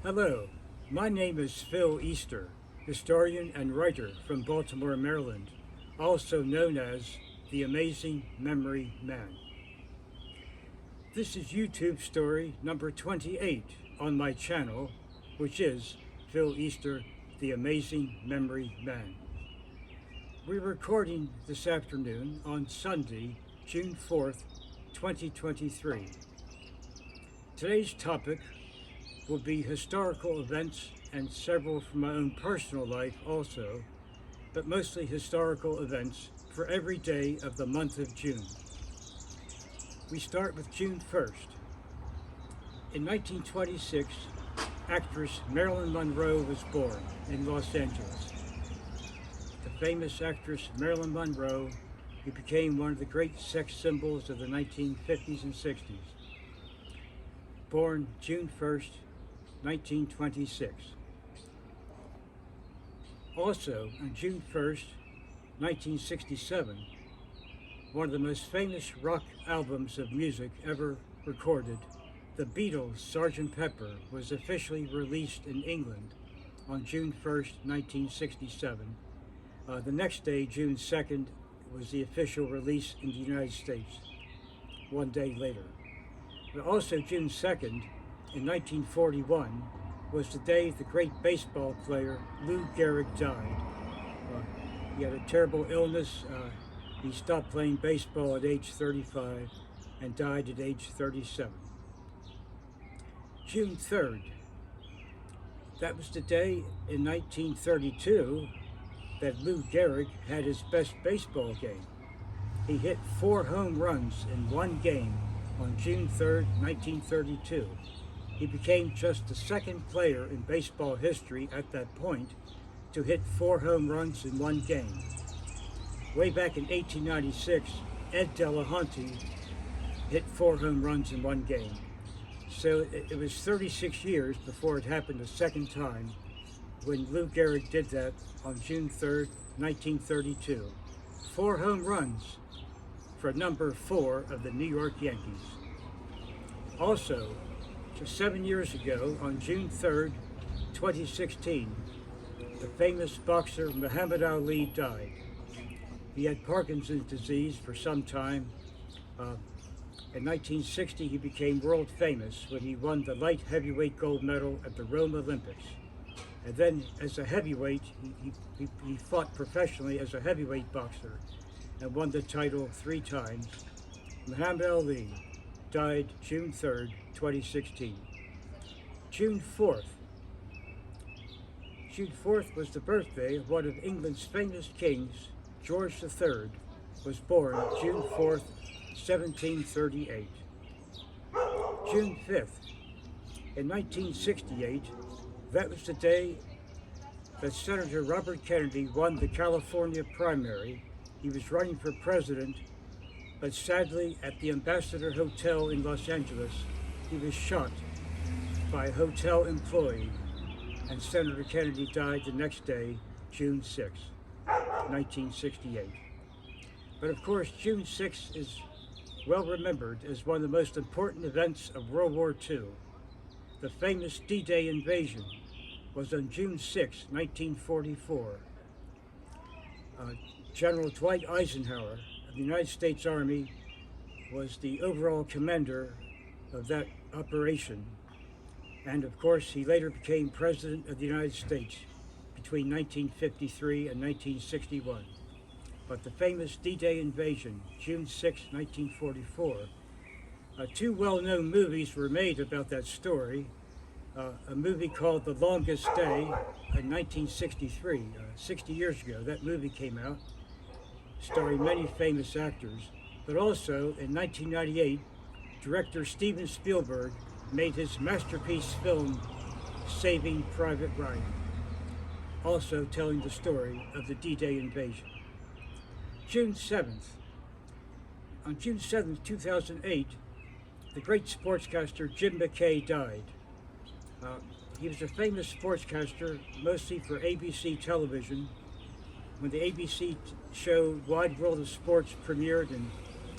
Hello, my name is Phil Easter, historian and writer from Baltimore, Maryland, also known as the Amazing Memory Man. This is YouTube story number 28 on my channel, which is Phil Easter, the Amazing Memory Man. We're recording this afternoon on Sunday, June 4th, 2023. Today's topic will be historical events and several from my own personal life also, but mostly historical events for every day of the month of June. We start with June 1st. In 1926, actress Marilyn Monroe was born in Los Angeles. The famous actress Marilyn Monroe, who became one of the great sex symbols of the 1950s and 60s. Born June 1st, 1926. Also, on June 1st, 1967, one of the most famous rock albums of music ever recorded, The Beatles' Sgt. Pepper, was officially released in England on June 1st, 1967. The next day, June 2nd, was the official release in the United States, one day later. But also June 2nd, in 1941, was the day the great baseball player Lou Gehrig died. He had a terrible illness. He stopped playing baseball at age 35 and died at age 37. June 3rd, that was the day in 1932 that Lou Gehrig had his best baseball game. He hit 4 home runs in one game on June 3rd, 1932. He became just the second player in baseball history at that point to hit 4 home runs in one game. Way back in 1896, Ed Delahanty hit 4 home runs in one game. So it was 36 years before it happened a second time when Lou Gehrig did that on June 3rd, 1932. 4 home runs for number 4 of the New York Yankees. Also, just 7 years ago, on June 3rd, 2016, the famous boxer Muhammad Ali died. He had Parkinson's disease for some time. In 1960, he became world famous when he won the light heavyweight gold medal at the Rome Olympics. And then, as a heavyweight, he fought professionally as a heavyweight boxer and won the title 3 times. Muhammad Ali died June 3rd, 2016. June 4th. June 4th was the birthday of one of England's famous kings, George III, was born June 4th, 1738. June 5th. In 1968, that was the day that Senator Robert Kennedy won the California primary. He was running for president, but sadly, at the Ambassador Hotel in Los Angeles, he was shot by a hotel employee, and Senator Kennedy died the next day, June 6, 1968. But of course, June 6 is well remembered as one of the most important events of World War II. The famous D-Day invasion was on June 6, 1944. General Dwight Eisenhower of the United States Army was the overall commander of that operation. And of course, he later became President of the United States between 1953 and 1961. But the famous D-Day invasion, June 6, 1944, 2 well-known movies were made about that story. A movie called The Longest Day in 1963, 60 years ago. That movie came out, starring many famous actors. But also, in 1998, director Steven Spielberg made his masterpiece film, Saving Private Ryan, also telling the story of the D-Day invasion. June 7th. On June 7th, 2008, the great sportscaster Jim McKay died. He was a famous sportscaster, mostly for ABC television. When the ABC show Wide World of Sports premiered in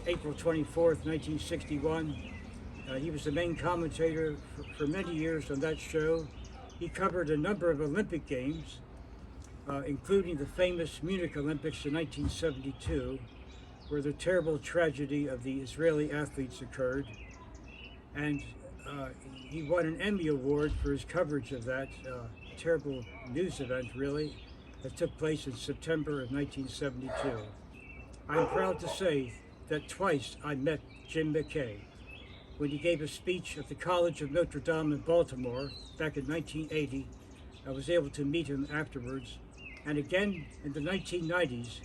April 24th, 1961, he was the main commentator for many years on that show. He covered a number of Olympic Games, including the famous Munich Olympics in 1972, where the terrible tragedy of the Israeli athletes occurred. And he won an Emmy Award for his coverage of that terrible news event, really, that took place in September of 1972. I'm proud to say that twice I met Jim McKay. When he gave a speech at the College of Notre Dame in Baltimore back in 1980, I was able to meet him afterwards. And again in the 1990s,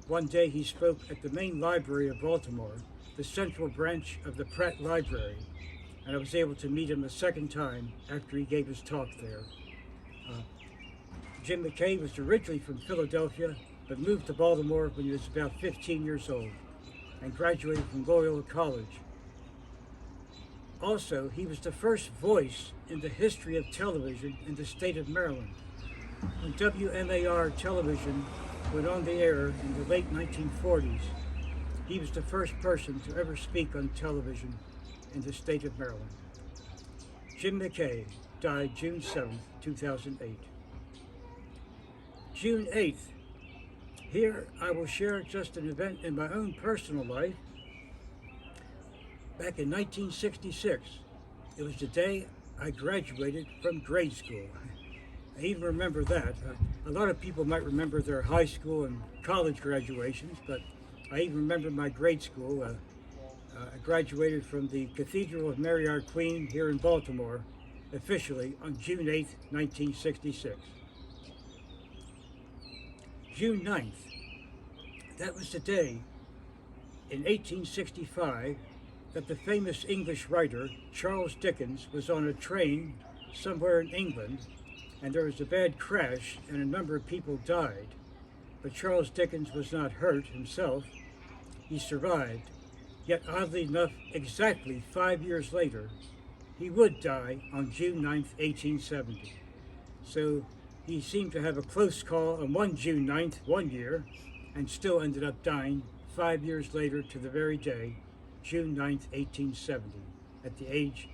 one day he spoke at the main library of Baltimore, the central branch of the Pratt Library, and I was able to meet him a second time after he gave his talk there. Jim McKay was originally from Philadelphia, but moved to Baltimore when he was about 15 years old and graduated from Loyola College. Also, he was the first voice in the history of television in the state of Maryland. When WMAR television went on the air in the late 1940s, he was the first person to ever speak on television in the state of Maryland. Jim McKay died June 7, 2008. June 8th. Here I will share just an event in my own personal life. Back in 1966, it was the day I graduated from grade school. I even remember that. A lot of people might remember their high school and college graduations, but I even remember my grade school. I graduated from the Cathedral of Mary Our Queen here in Baltimore, officially on June 8, 1966. June 9th, that was the day in 1865 that the famous English writer Charles Dickens was on a train somewhere in England, and there was a bad crash and a number of people died. But Charles Dickens was not hurt himself. He survived. Yet oddly enough, exactly 5 years later, he would die on June 9th, 1870. So he seemed to have a close call on one June 9th, 1 year, and still ended up dying 5 years later to the very day, June 9th, 1870, at the age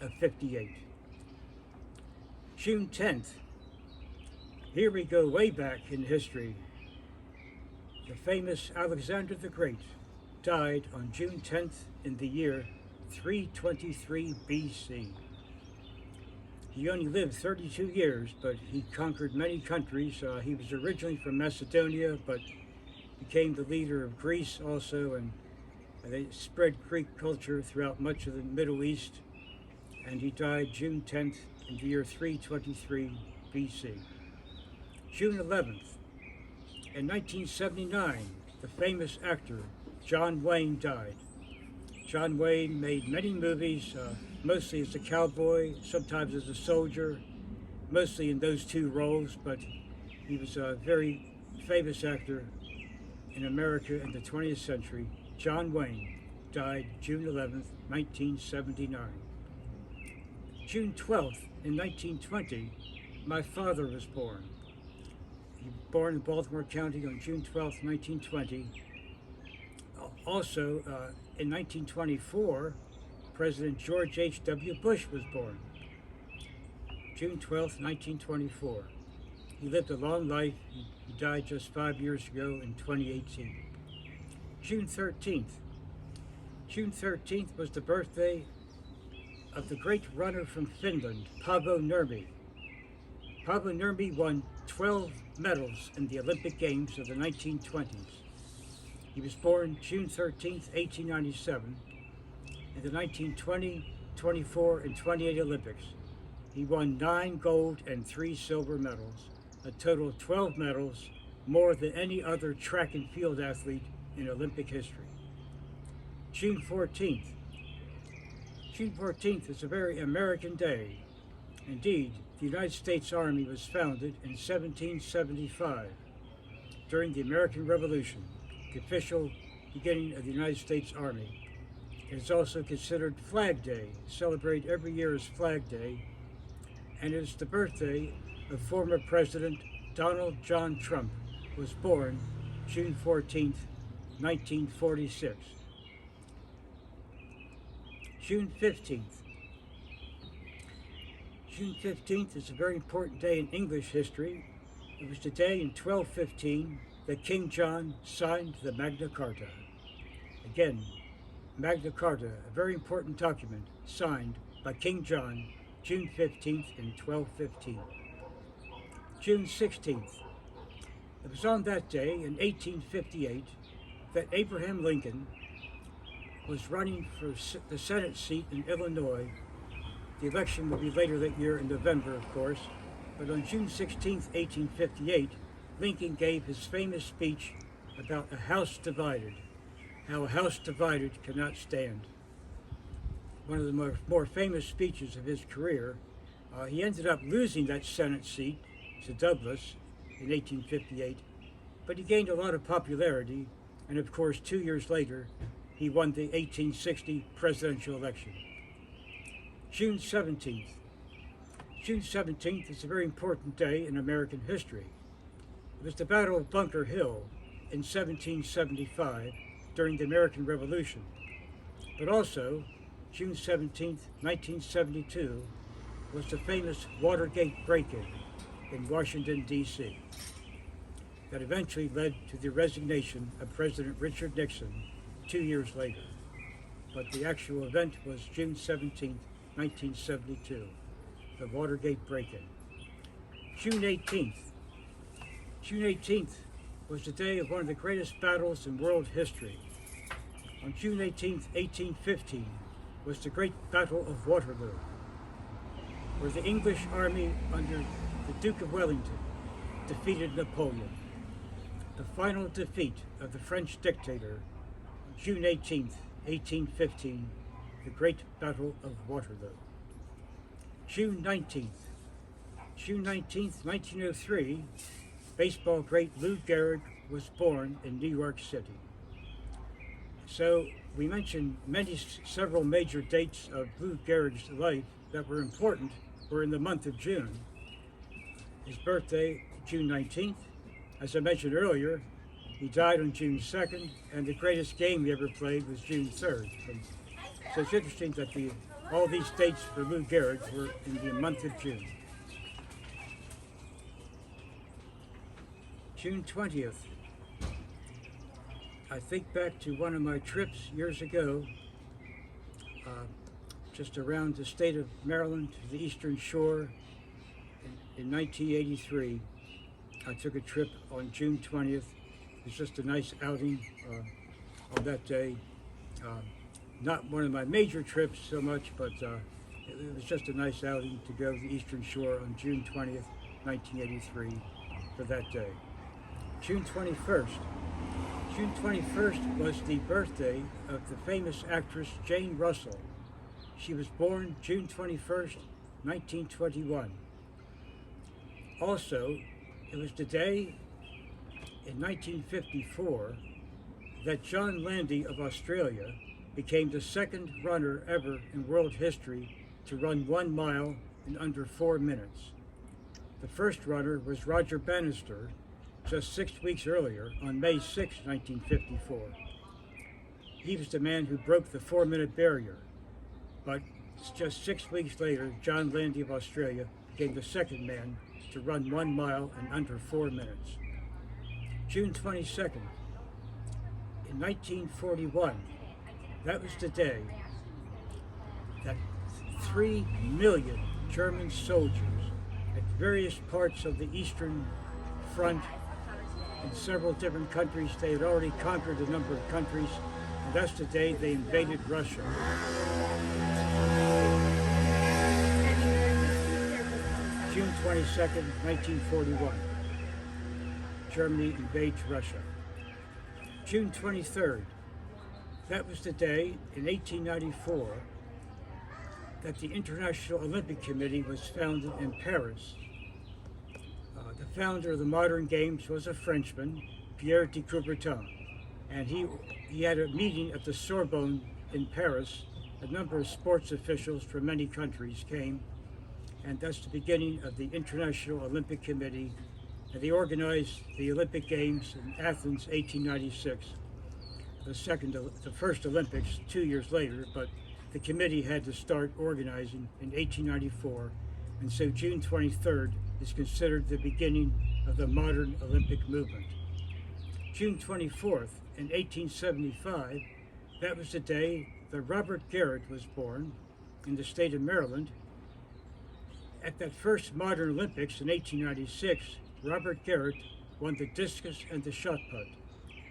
of 58. June 10th, here we go way back in history. The famous Alexander the Great died on June 10th in the year 323 BC. He only lived 32 years, but he conquered many countries. He was originally from Macedonia, but became the leader of Greece also, and they spread Greek culture throughout much of the Middle East, and he died June 10th in the year 323 BC. June 11th, in 1979, the famous actor John Wayne died. John Wayne made many movies, mostly as a cowboy, sometimes as a soldier, mostly in those two roles, but he was a very famous actor in America in the 20th century. John Wayne died June 11th, 1979. June 12th, in 1920, my father was born. He was born in Baltimore County on June 12th, 1920. Also, in 1924, President George H.W. Bush was born. June 12th, 1924. He lived a long life. He died just 5 years ago in 2018. June 13th. June 13th was the birthday of the great runner from Finland, Paavo Nurmi. Paavo Nurmi won 12 medals in the Olympic Games of the 1920s. He was born June 13th, 1897. In the 1920, 24, and 28 Olympics, he won 9 gold and 3 silver medals, a total of 12 medals, more than any other track and field athlete in Olympic history. June 14th. June 14th is a very American day. Indeed, the United States Army was founded in 1775 during the American Revolution, the official beginning of the United States Army. It is also considered Flag Day, celebrated every year as Flag Day, and it is the birthday of former President Donald John Trump, who was born June 14th, 1946. June 15th. June 15th is a very important day in English history. It was the day in 1215 that King John signed the Magna Carta. Again, Magna Carta, a very important document signed by King John, June 15th in 1215. June 16th. It was on that day in 1858 that Abraham Lincoln was running for the Senate seat in Illinois. The election would be later that year in November, of course, but on June 16, 1858, Lincoln gave his famous speech about a house divided, how a house divided cannot stand. One of the more famous speeches of his career. He ended up losing that Senate seat to Douglas in 1858, but he gained a lot of popularity, and of course 2 years later, he won the 1860 presidential election. June 17th. June 17th is a very important day in American history. It was the Battle of Bunker Hill in 1775 during the American Revolution. But also, June 17th, 1972, was the famous Watergate break-in in Washington, D.C. that eventually led to the resignation of President Richard Nixon 2 years later. But the actual event was June 17th, 1972, the Watergate break-in. June 18th. June 18th was the day of one of the greatest battles in world history. On June 18th, 1815, was the Great Battle of Waterloo, where the English army under the Duke of Wellington defeated Napoleon. The final defeat of the French dictator on June 18th, 1815, the Great Battle of Waterloo. June 19th. June 19th, 1903, baseball great Lou Gehrig was born in New York City. So we mentioned several major dates of Lou Gehrig's life that were important were in the month of June. His birthday, June 19th. As I mentioned earlier, he died on June 2nd, and the greatest game he ever played was June 3rd. So it's interesting that all these dates for Lou Gehrig were in the month of June. June 20th. I think back to one of my trips years ago, just around the state of Maryland to the Eastern Shore in 1983. I took a trip on June 20th. It was just a nice outing on that day. Not one of my major trips so much, but it was just a nice outing to go to the Eastern Shore on June 20th, 1983 for that day. June 21st. June 21st was the birthday of the famous actress Jane Russell. She was born June 21st, 1921. Also, it was the day in 1954 that John Landy of Australia became the second runner ever in world history to run 1 mile in under 4 minutes. The first runner was Roger Bannister, just 6 weeks earlier, on May 6, 1954. He was the man who broke the 4-minute barrier, but just 6 weeks later, John Landy of Australia became the second man to run 1 mile in under 4 minutes. June 22nd, in 1941, that was the day that 3 million German soldiers at various parts of the Eastern Front in several different countries. They had already conquered a number of countries, and that's the day they invaded Russia. June 22nd, 1941. Germany invades Russia. June 23rd. That was the day in 1894 that the International Olympic Committee was founded in Paris. The founder of the modern games was a Frenchman, Pierre de Coubertin, and he had a meeting at the Sorbonne in Paris. A number of sports officials from many countries came, and that's the beginning of the International Olympic Committee, and they organized the Olympic Games in Athens, 1896. The first Olympics 2 years later, but the committee had to start organizing in 1894, and so June 23rd is considered the beginning of the modern Olympic movement. June 24th in 1875, that was the day that Robert Garrett was born in the state of Maryland. At that first modern Olympics in 1896, Robert Garrett won the discus and the shot put,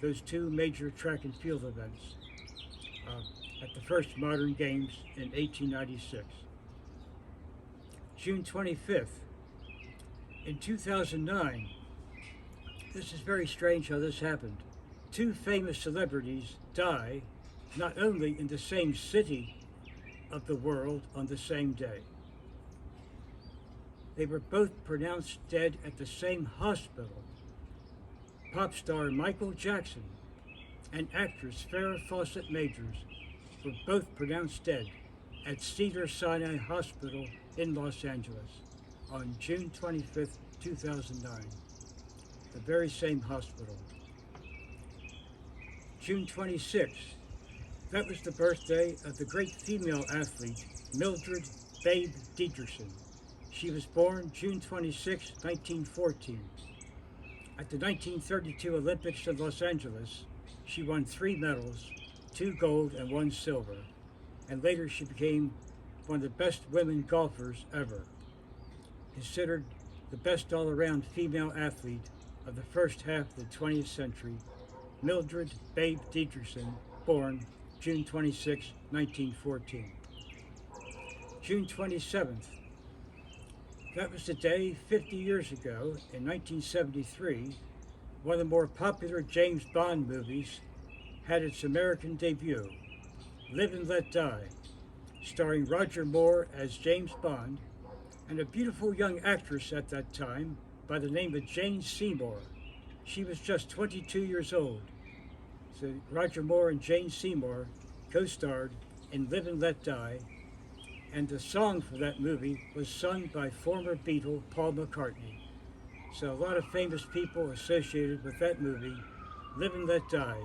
those two major track and field events, at the first modern games in 1896. June 25th, in 2009, this is very strange how this happened. Two famous celebrities die not only in the same city of the world on the same day. They were both pronounced dead at the same hospital. Pop star Michael Jackson and actress Farrah Fawcett Majors were both pronounced dead at Cedars-Sinai Hospital in Los Angeles on June 25th, 2009, the very same hospital. June 26th, that was the birthday of the great female athlete Mildred Babe Dietrichson. She was born June 26, 1914. At the 1932 Olympics in Los Angeles, she won 3 medals, 2 gold and 1 silver, and later she became one of the best women golfers ever. Considered the best all-around female athlete of the first half of the 20th century, Mildred Babe Dietrichson, born June 26, 1914. June 27th, that was the day 50 years ago, in 1973, one of the more popular James Bond movies had its American debut, Live and Let Die, starring Roger Moore as James Bond and a beautiful young actress at that time by the name of Jane Seymour. She was just 22 years old. So Roger Moore and Jane Seymour co-starred in Live and Let Die, and the song for that movie was sung by former Beatle Paul McCartney. So a lot of famous people associated with that movie, Live and Let Die,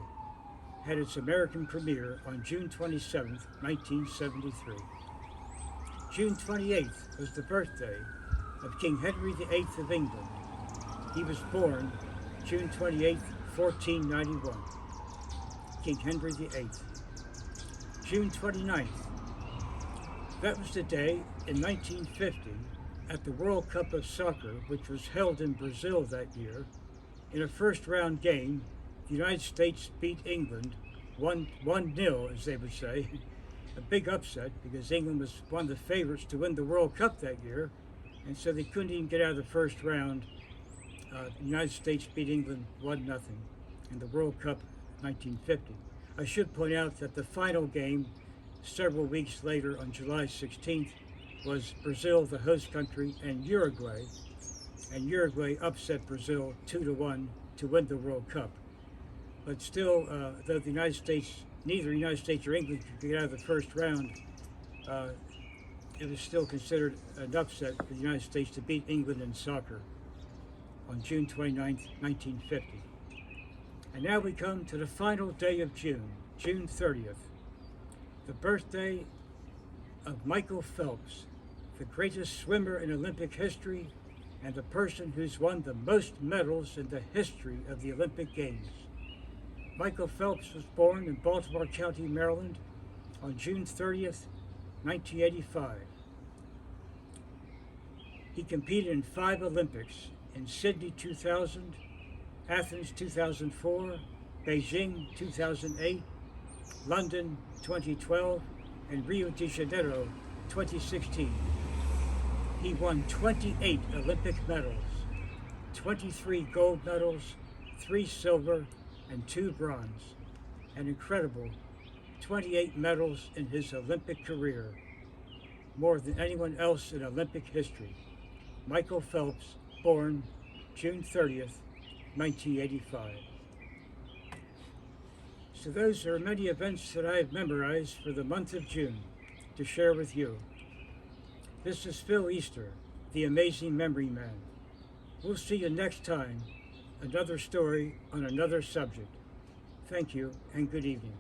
had its American premiere on June 27, 1973. June 28th was the birthday of King Henry VIII of England. He was born June 28, 1491. King Henry VIII. June 29th, that was the day in 1950 at the World Cup of Soccer, which was held in Brazil that year. In a first-round game, the United States beat England 1-0, as they would say. A big upset because England was one of the favorites to win the World Cup that year, and so they couldn't even get out of the first round. The United States beat England 1-0 in the World Cup 1950. I should point out that the final game, several weeks later on July 16th, was Brazil, the host country, and Uruguay upset Brazil 2-1 to win the World Cup. But still, though the United States, neither the United States or England could get out of the first round, it was still considered an upset for the United States to beat England in soccer on June 29th, 1950. And now we come to the final day of June, June 30th, the birthday of Michael Phelps, the greatest swimmer in Olympic history and the person who's won the most medals in the history of the Olympic Games. Michael Phelps was born in Baltimore County, Maryland on June 30th, 1985. He competed in 5 Olympics: in Sydney 2000, Athens 2004, Beijing 2008, London 2012, and Rio de Janeiro 2016. He won 28 Olympic medals, 23 gold medals, 3 silver, and 2 bronze. An incredible 28 medals in his Olympic career, more than anyone else in Olympic history. Michael Phelps, born June 30th, 1985. So those are many events that I have memorized for the month of June to share with you. This is Phil Easter, the Amazing Memory Man. We'll see you next time, another story on another subject. Thank you and good evening.